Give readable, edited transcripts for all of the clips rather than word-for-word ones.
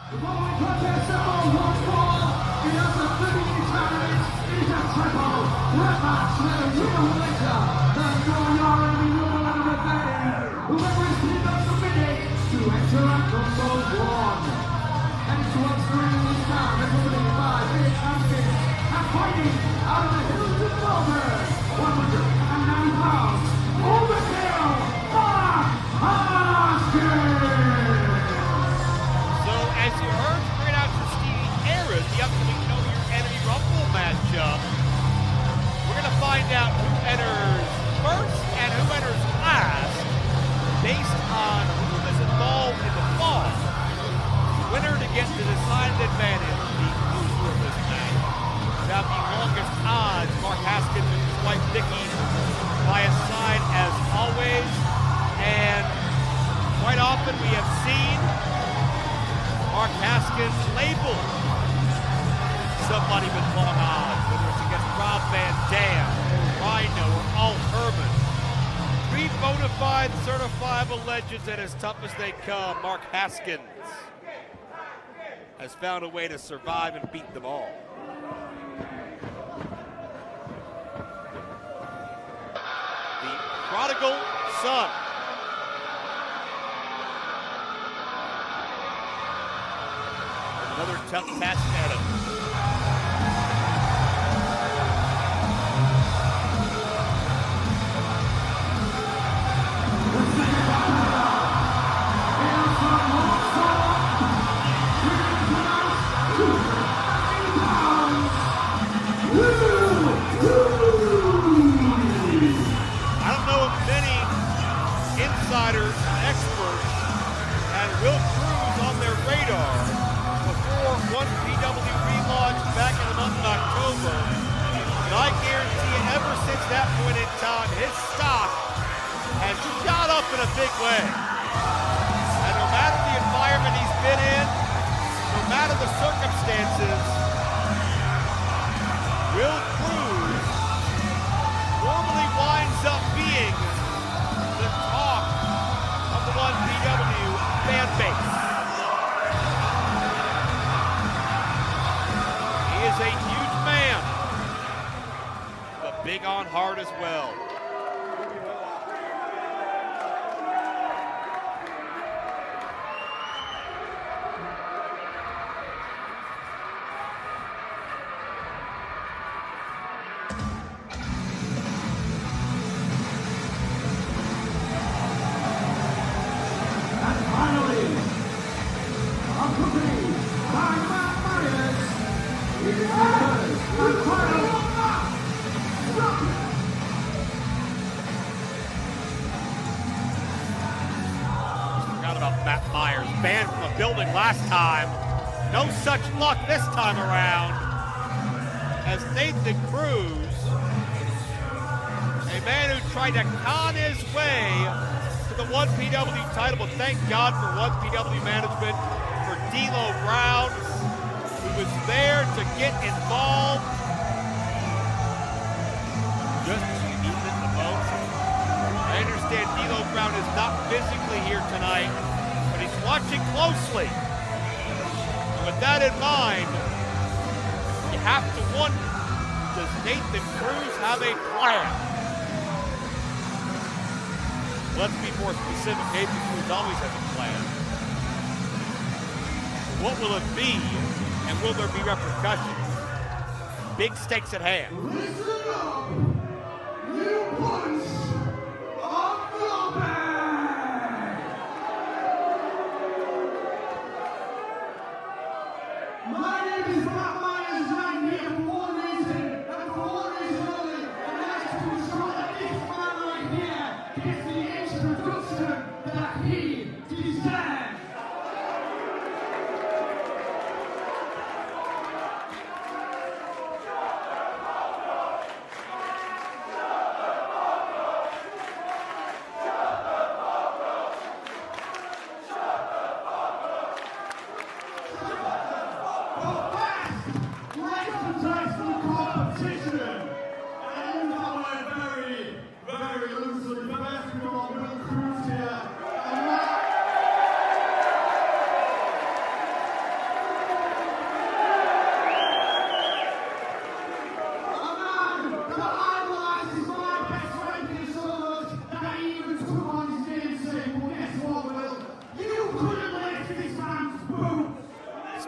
The following contest symbol once more in the 30 tournament is a triple threat match where the winner will enter the Your Enemy Rumble out of the day. Whoever is pinned or submitted to enter at number 1. And to one screen this time, represented by Nathan Cruz and fighting out of the hills of Melbourne, 190 pounds, overkill, Mark Haskins! As you heard straight out to Stevie Aaron, the upcoming Know Your Enemy Rumble matchup, we're going to find out who enters first and who enters last based on who is involved in the fall. The winner to get the decided advantage, the loser of this match, to have the longest odds, Mark Haskins and his wife Vicky by his side as always. And quite often we have seen Mark Haskins labeled somebody with long odds, whether it's against Rob Van Dam, or Rhino, or Alt Herman. Three bona fide, certifiable legends, and as tough as they come, Mark Haskins has found a way to survive and beat them all. The prodigal son. Another tough task at him. I don't know if many insiders, experts, had Will Kroos on their radar before 1PW relaunched back in the month of October. And I guarantee you, ever since that point in time, his stock has shot up in a big way. And no matter the environment he's been in, no matter the circumstances, Will Kroos normally winds up being the talk of the 1PW fan base. He is a huge man, but big on heart as well. Banned from the building last time. No such luck this time around, as Nathan Cruz, a man who tried to con his way to the 1PW title, but thank God for 1PW management, for D'Lo Brown, who was there to get involved just to even the most. I understand D'Lo Brown is not physically here tonight, but he's watching closely. And with that in mind, you have to wonder, does Nathan Cruz have a plan? Let's be more specific. Nathan Cruz always has a plan. What will it be, and will there be repercussions? Big stakes at hand. Listen up! You punch on the bag! My name is Matt Myers, and I'm here for one reason, and for one reason only, and that's to ensure that this man right here gets the introduction that he deserves.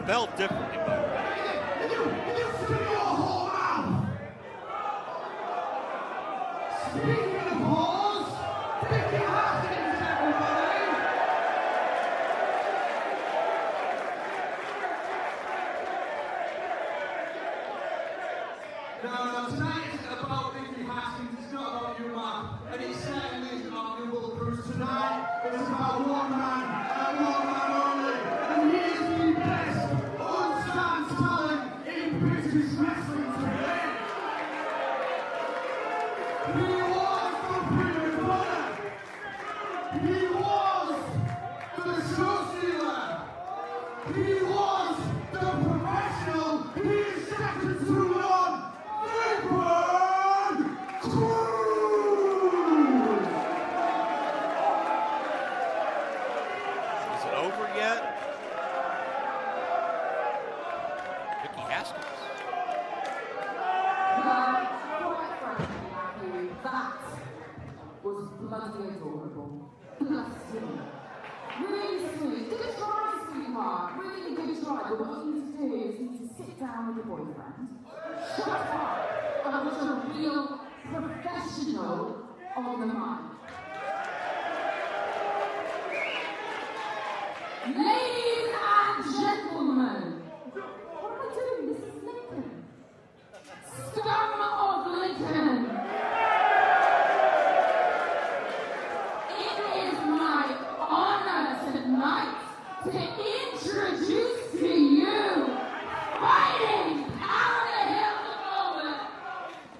spelled differently, by the way. Speaking of horse, Vicky Haskins, everybody! No, tonight isn't about Vicky Haskins, it's not about you, man. And it certainly isn't about you, Will Kroos. Tonight, it's about one man and one man only. And he is the best unsigned talent in British wrestling today. He was the Prima Donna. He was the show stealer. He was the professional. He is second to none. Nathan Cruz. Is it over yet? Vicky Haskins. Quite frankly, Matthew, that was bloody adorable. Bless you. Really sweet. Good try, sweetheart. Really good try. But what you need to do is you need to sit down with your boyfriend. Shut up. I was a real professional on the mic. Ladies and gentlemen, what am I doing? This is Lincoln. Scum of Lincoln! It is my honor tonight to introduce to you, fighting out of the hill moment.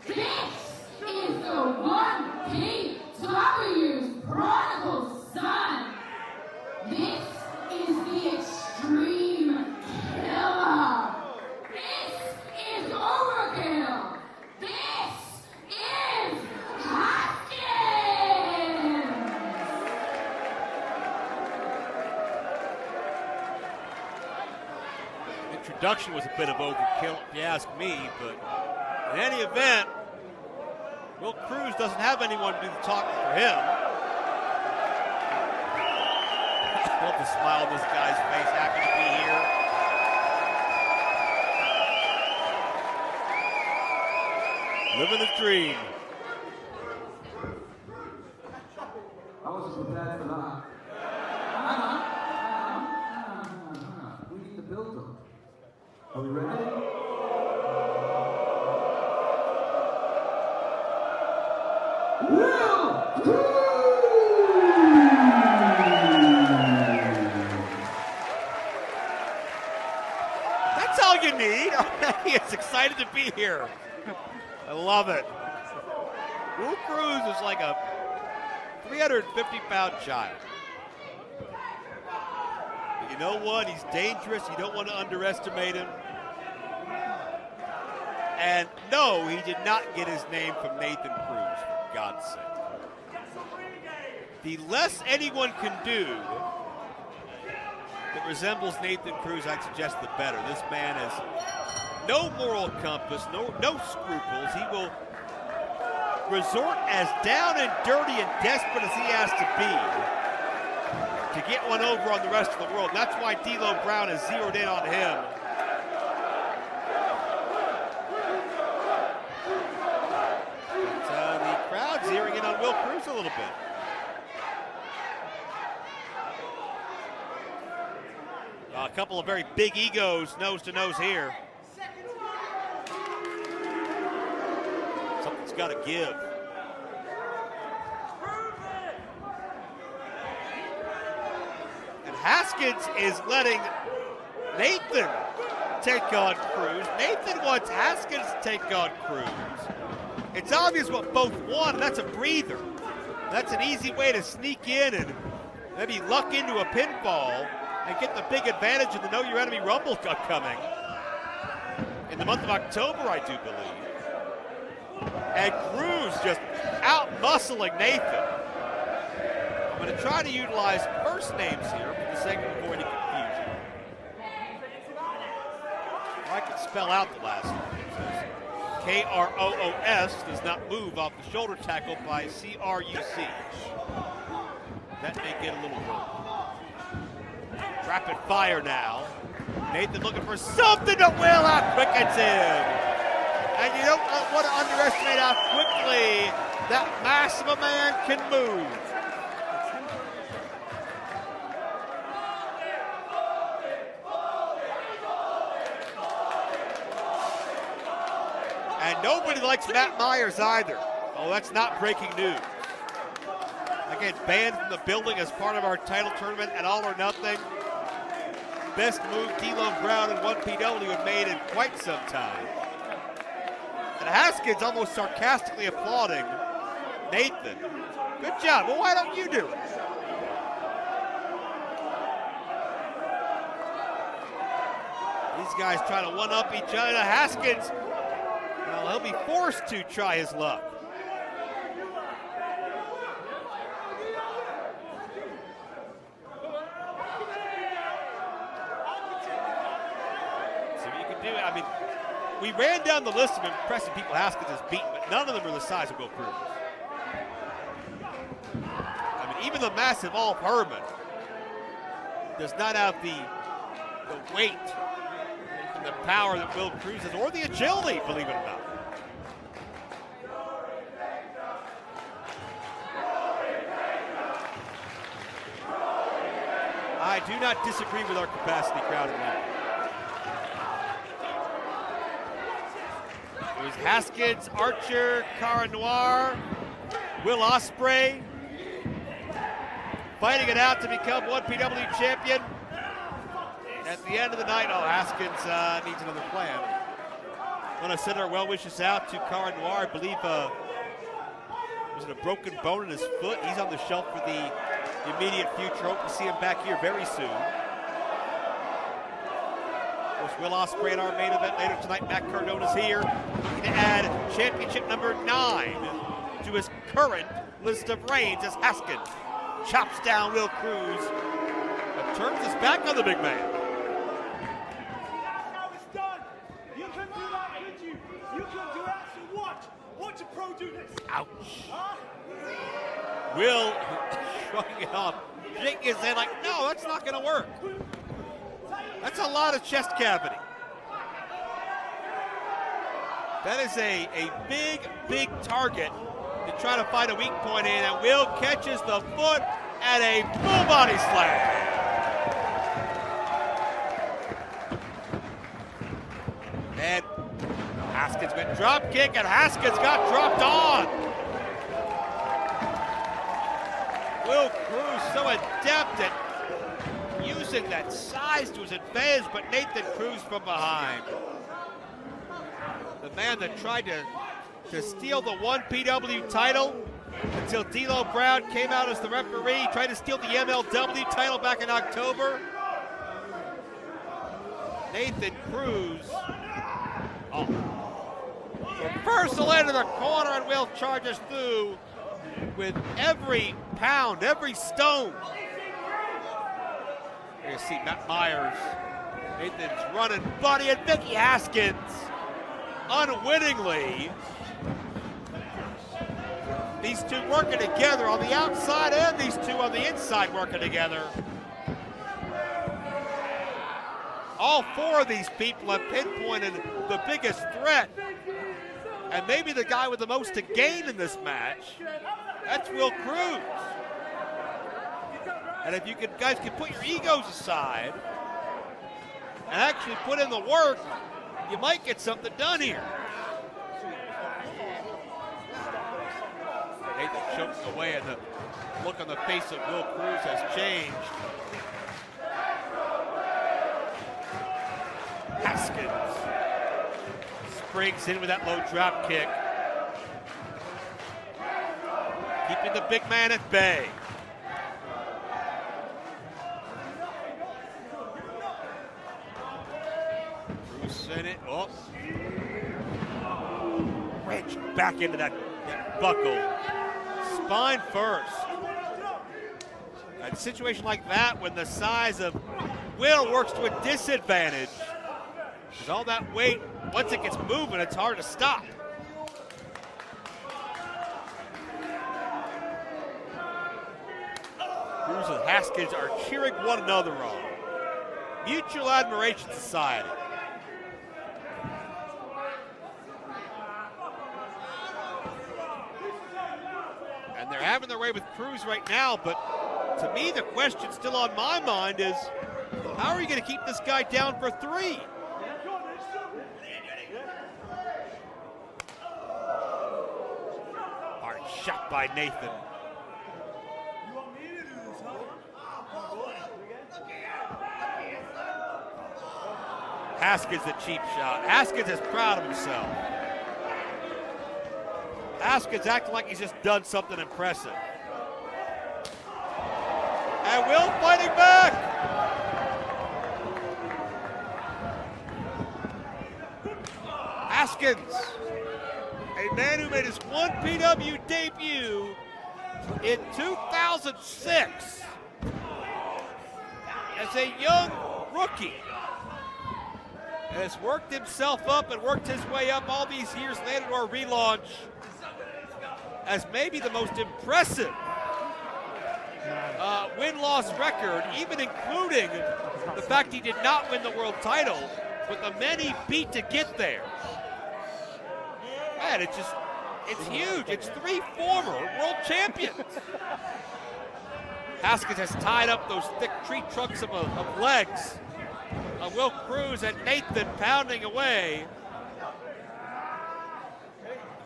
This is the 1PW's prodigal son. This is the extreme killer. This is overkill. This is Haskins. Introduction was a bit of overkill, if you ask me, but in any event, Will Kroos doesn't have anyone to do the talking for him. I love the smile on this guy's face, happy to be here. Living the dream. I wasn't prepared for that. Hang on. We need the build-up. Are we ready? Will That's all you need. He is excited to be here. I love it. Will Kroos is like a 350-pound child. But you know what? He's dangerous. You don't want to underestimate him. And no, he did not get his name from Nathan Cruz, for God's sake. The less anyone can do that resembles Nathan Cruz, I'd suggest the better. This man has no moral compass, no scruples. He will resort as down and dirty and desperate as he has to be to get one over on the rest of the world. That's why D'Lo Brown has zeroed in on him. But, the crowd's zeroing in on Will Kroos a little bit. A couple of very big egos, nose to nose here. Something's got to give. And Haskins is letting Nathan take on Cruz. Nathan wants Haskins to take on Cruz. It's obvious what both want, and that's a breather. That's an easy way to sneak in and maybe luck into a pinfall and get the big advantage in the Know Your Enemy Rumble upcoming in the month of October, I do believe. And Cruz just out-muscling Nathan. I'm going to try to utilize first names here for the sake of avoiding confusion. I can spell out the last name. Kroos does not move off the shoulder tackle by CRUC. That may get a little hurt. rapid fire now. Nathan looking for something, but Will outquickens him. And you don't want to underestimate how quickly that mass of a man can move. And nobody likes Matt Myers either. Oh, that's not breaking news. Again, banned from the building as part of our title tournament at All or Nothing. Best move D'Lo Brown and 1PW have made in quite some time. And Haskins almost sarcastically applauding Nathan. Good job. Well, why don't you do it? These guys trying to one-up each other. Haskins, well, he'll be forced to try his luck. I mean, we ran down the list of impressive people Haskins has beaten, but none of them are the size of Will Kroos. I mean, even the massive Alf Herman does not have the weight and the power that Will Kroos has, or the agility, believe it or not. I do not disagree with our capacity crowd in that. It was Haskins, Archer, Cara Noir, Will Ospreay fighting it out to become 1PW champion. At the end of the night, Haskins needs another plan. I want to send our well wishes out to Cara Noir. I believe was it a broken bone in his foot? He's on the shelf for the immediate future. Hope to see him back here very soon. Of course, Will Ospreay in our main event later tonight. Matt Cardona's here, looking to add championship number 9 to his current list of reigns as Haskins chops down Will Kroos and turns his back on the big man. That's how it's done. You couldn't do that, could you? You couldn't do that, so watch. Watch a pro do this. Ouch. Huh? Will shrugging it off, shaking his head like, no, that's not going to work. That's a lot of chest cavity. That is a big, big target to try to find a weak point in, and Will catches the foot at a full body slam. And Haskins went drop kick, and Haskins got dropped on. Will Kroos so adept at using that size to his advantage, but Nathan Cruz from behind. The man that tried to steal the 1PW title until D'Lo Brown came out as the referee, tried to steal the MLW title back in October. Nathan Cruz. Reversal into the corner, and Will charges through with every pound, every stone. You see Matt Myers, Nathan's running buddy, and Mickey Haskins unwittingly. These two working together on the outside and these two on the inside working together. All 4 of these people have pinpointed the biggest threat, and maybe the guy with the most to gain in this match. That's Will Kroos. And if you guys can put your egos aside and actually put in the work, you might get something done here. Nathan choking away, and the look on the face of Will Kroos has changed. Haskins springs in with that low drop kick, keeping the big man at bay. In it. Oh. Wrench back into that buckle. Spine first. A situation like that, when the size of Will works to a disadvantage, because all that weight, once it gets moving, it's hard to stop. Cruz and Haskins are cheering one another on. Mutual Admiration Society. And they're having their way with Cruz right now, but to me, the question still on my mind is, how are you going to keep this guy down for 3? Hard shot by Nathan. Haskins a cheap shot. Haskins is proud of himself. Haskins acting like he's just done something impressive. And Will fighting back. Haskins, a man who made his 1PW debut in 2006 as a young rookie, and has worked himself up and worked his way up all these years later to our relaunch as maybe the most impressive win-loss record, even including the fact he did not win the world title, but the men he beat to get there. Man, it's huge. It's 3 former world champions. Haskins has tied up those thick tree trunks of legs. Will Kroos and Nathan pounding away.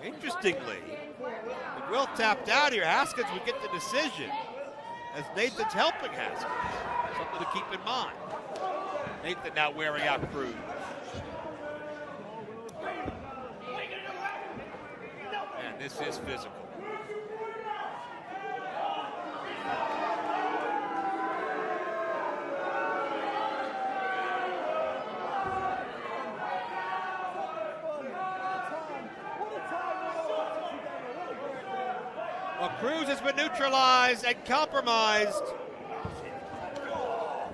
Interestingly, if Will tapped out here, Haskins would get the decision as Nathan's helping Haskins. Something to keep in mind. Nathan now wearing out Cruz. Man, this is physical. Well, Cruz has been neutralized and compromised.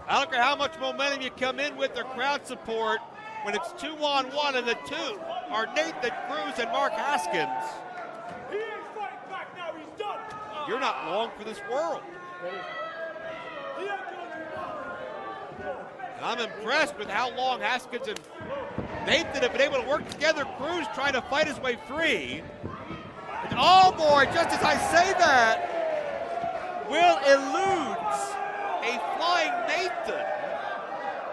I don't care how much momentum you come in with or crowd support, when it's 2-on-1 and the 2 are Nathan Cruz and Mark Haskins, you're not long for this world. And I'm impressed with how long Haskins and Nathan have been able to work together. Cruz trying to fight his way free. And oh boy, just as I say that, Will eludes a flying Nathan,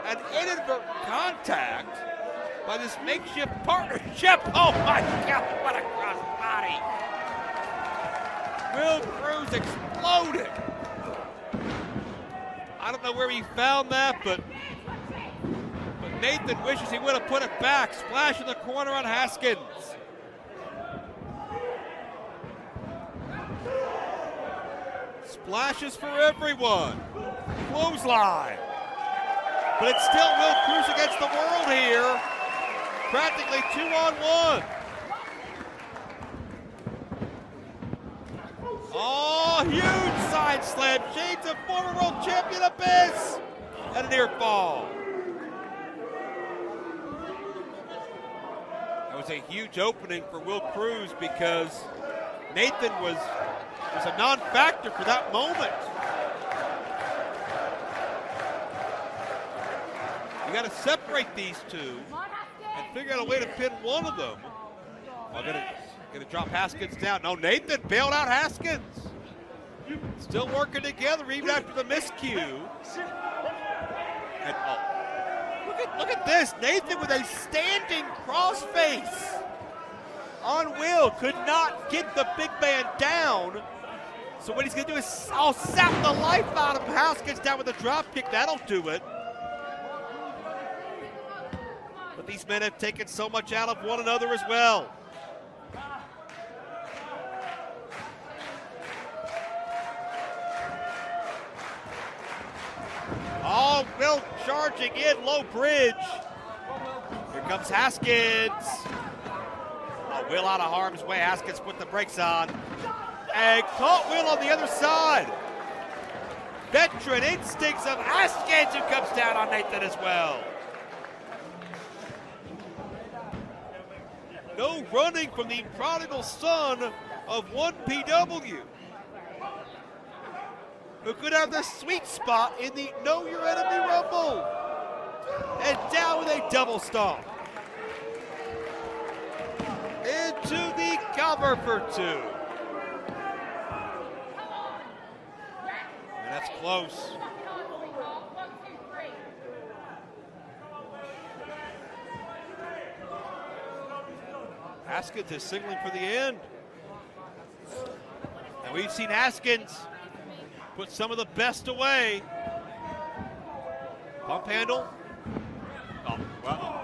an inadvertent contact by this makeshift partnership. Oh my God, what a cross body. Will Kroos exploded. I don't know where he found that, but Nathan wishes he would have put it back. Splash in the corner on Haskins. Splashes for everyone. Clothesline. But it's still Will Kroos against the world here. Practically 2-on-1. Oh, huge side slam. Shades of former world champion Abyss. And a near fall. That was a huge opening for Will Kroos because Nathan was a non-factor for that moment. You got to separate these two and figure out a way to pin one of them. I'm gonna drop Haskins down. No, Nathan bailed out Haskins. Still working together even after the miscue. And look at this. Nathan with a standing crossface on Will, could not get the big man down. So what he's gonna do is I'll sap the life out of him. Haskins down with a drop kick. That'll do it. But these men have taken so much out of one another as well. Oh, Will charging in, low bridge. Here comes Haskins. Oh, Will out of harm's way. Haskins put the brakes on. And caught Will on the other side. Veteran instincts of Haskins, who comes down on Nathan as well. No running from the prodigal son of 1PW, who could have the sweet spot in the Know Your Enemy Rumble. and down with a double stomp. Into the cover for 2. And that's close. Haskins is signaling for the end. And we've seen Haskins put some of the best away. Pump handle. Oh, well.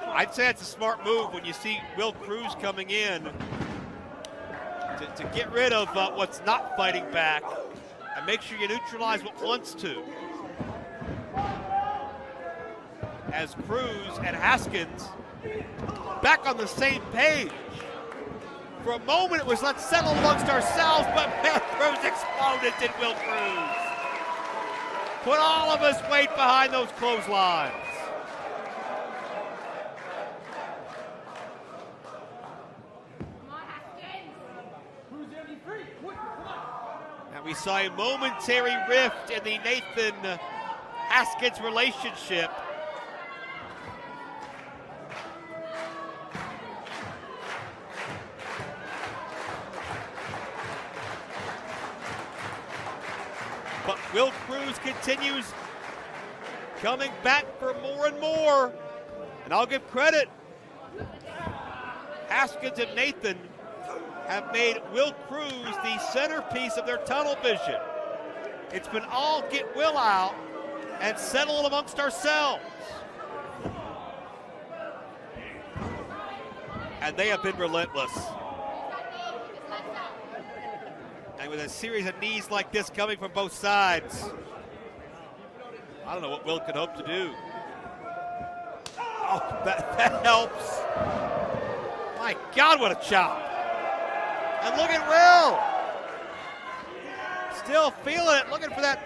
I'd say it's a smart move when you see Will Kroos coming in to get rid of what's not fighting back and make sure you neutralize what wants to. As Cruz and Haskins back on the same page. For a moment it was let's settle amongst ourselves, but Will Kroos exploded, did Will Kroos. Put all of his weight behind those clotheslines. And we saw a momentary rift in the Nathan Haskins relationship. But Will Kroos continues coming back for more and more. And I'll give credit. Haskins and Nathan have made Will Kroos the centerpiece of their tunnel vision. It's been all get Will out and settle it amongst ourselves. And they have been relentless. And with a series of knees like this coming from both sides, I don't know what Will could hope to do. Oh, that helps. My God, what a chop. And look at Will. Still feeling it, looking for that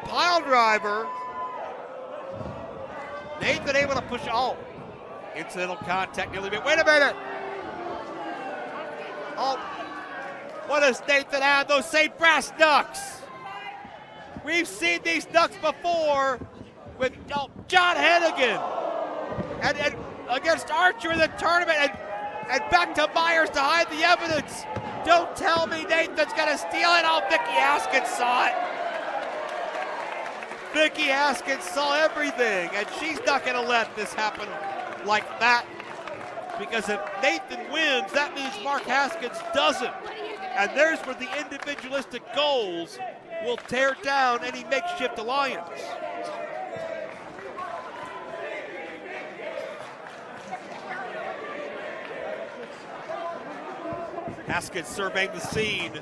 pile driver. Nathan able to push, incidental contact nearly bit. Wait a minute. Oh, what does Nathan have? Those same brass knucks. We've seen these knucks before with John Hennigan and against Archer in the tournament, and back to Myers to hide the evidence. Don't tell me Nathan's gonna steal it. Oh, Vicky Haskins saw it. Vicky Haskins saw everything, and she's not gonna let this happen like that. Because if Nathan wins, that means Mark Haskins doesn't. And there's where the individualistic goals will tear down any makeshift alliance. Haskins surveying the scene.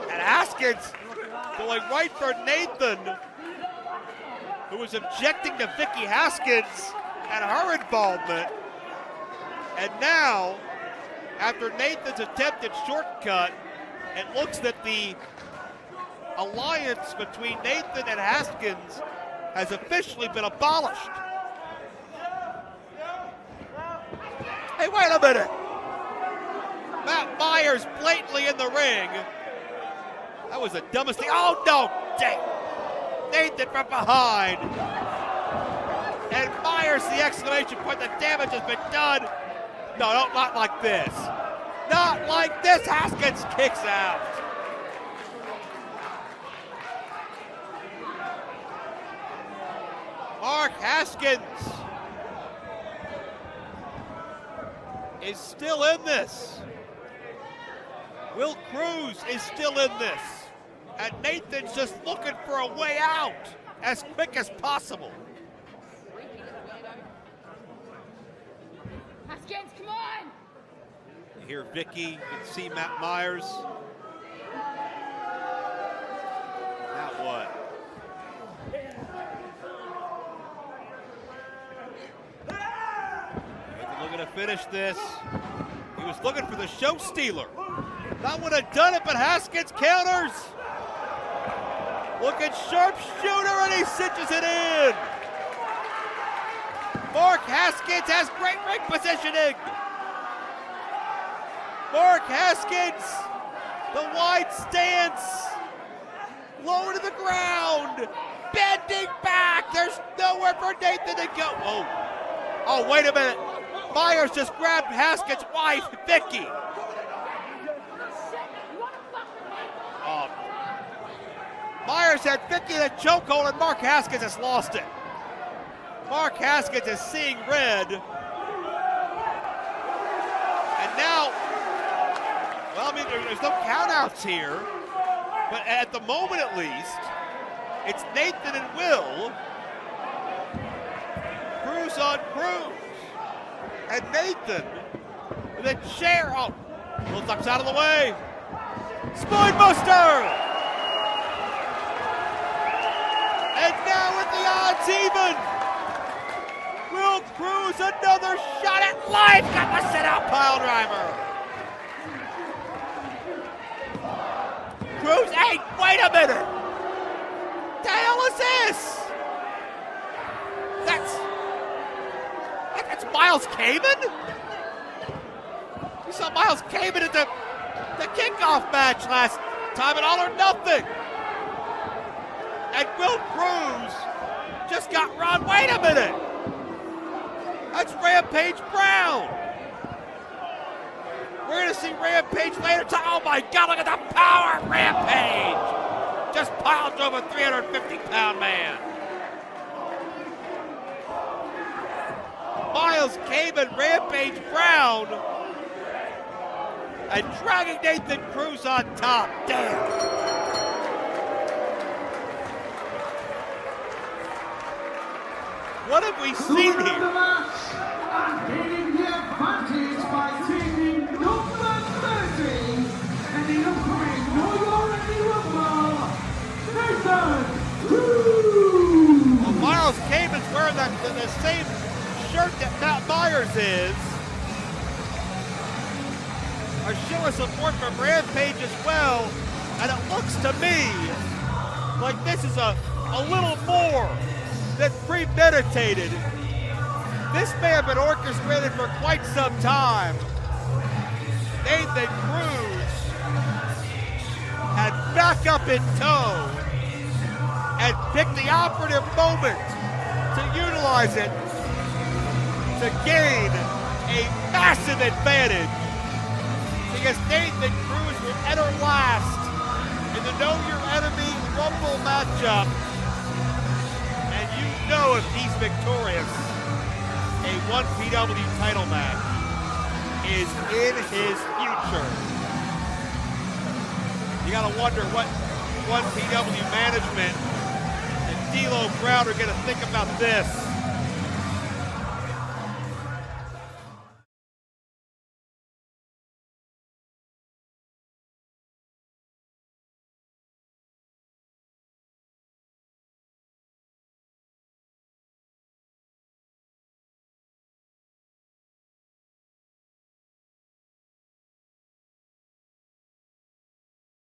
And Haskins going right for Nathan, who was objecting to Vicky Haskins and her involvement. And now, after Nathan's attempted shortcut, it looks that the alliance between Nathan and Haskins has officially been abolished. Hey, wait a minute. Matt Myers blatantly in the ring. That was the dumbest thing. Oh, no, dang. Nathan from behind. And Myers, the exclamation point, the damage has been done. No, not like this. Not like this. Haskins kicks out. Mark Haskins is still in this. Will Kroos is still in this. And Nathan's just looking for a way out as quick as possible. Haskins, come on! You hear Vicky, you can see Matt Myers. Now what? Nathan looking to finish this. He was looking for the show stealer. That would have done it, but Haskins counters. Looking sharpshooter, and he cinches it in. Mark Haskins has great ring positioning. Mark Haskins, the wide stance, low to the ground, bending back. There's nowhere for Nathan to go. Oh, wait a minute. Myers just grabbed Haskins' wife, Vicky. Myers had Vicky in a chokehold, and Mark Haskins has lost it. Mark Haskins is seeing red. And now, well, I mean, there's no countouts here, but at the moment at least, it's Nathan and Will. Cruz on Cruz. And Nathan with a chair. Oh, Will ducks out of the way. Spine buster! And now with the odds even. Will Kroos, another shot at life. Got the sit-out pile driver. Kroos, hey, wait a minute. The hell is this? That's Miles Kamen? You saw Miles Kamen at the kickoff match last time at All or Nothing. And Will Kroos just got run. Wait a minute. That's Rampage Brown. We're going to see Rampage later. Oh my God, look at the power of Rampage. Just piled over a 350-pound man. Miles Kamen, Rampage Brown, and dragging Nathan Cruz on top. Damn. What have we seen here? And gaining the advantage by taking number 30 and the upcoming Royal Rumble, Nathan Cruz. Well, Miles Kamen's wearing the same shirt that Matt Myers is. A show of support from Rampage as well, and it looks to me like this is a little more than premeditated. This may have been orchestrated for quite some time. Nathan Cruz had back up in tow and picked the operative moment to utilize it to gain a massive advantage, because Nathan Cruz will enter last in the Know Your Enemy Rumble matchup. And you know if he's victorious, a 1PW title match is in his future. You gotta wonder what 1PW management and D'Lo Brown are gonna think about this.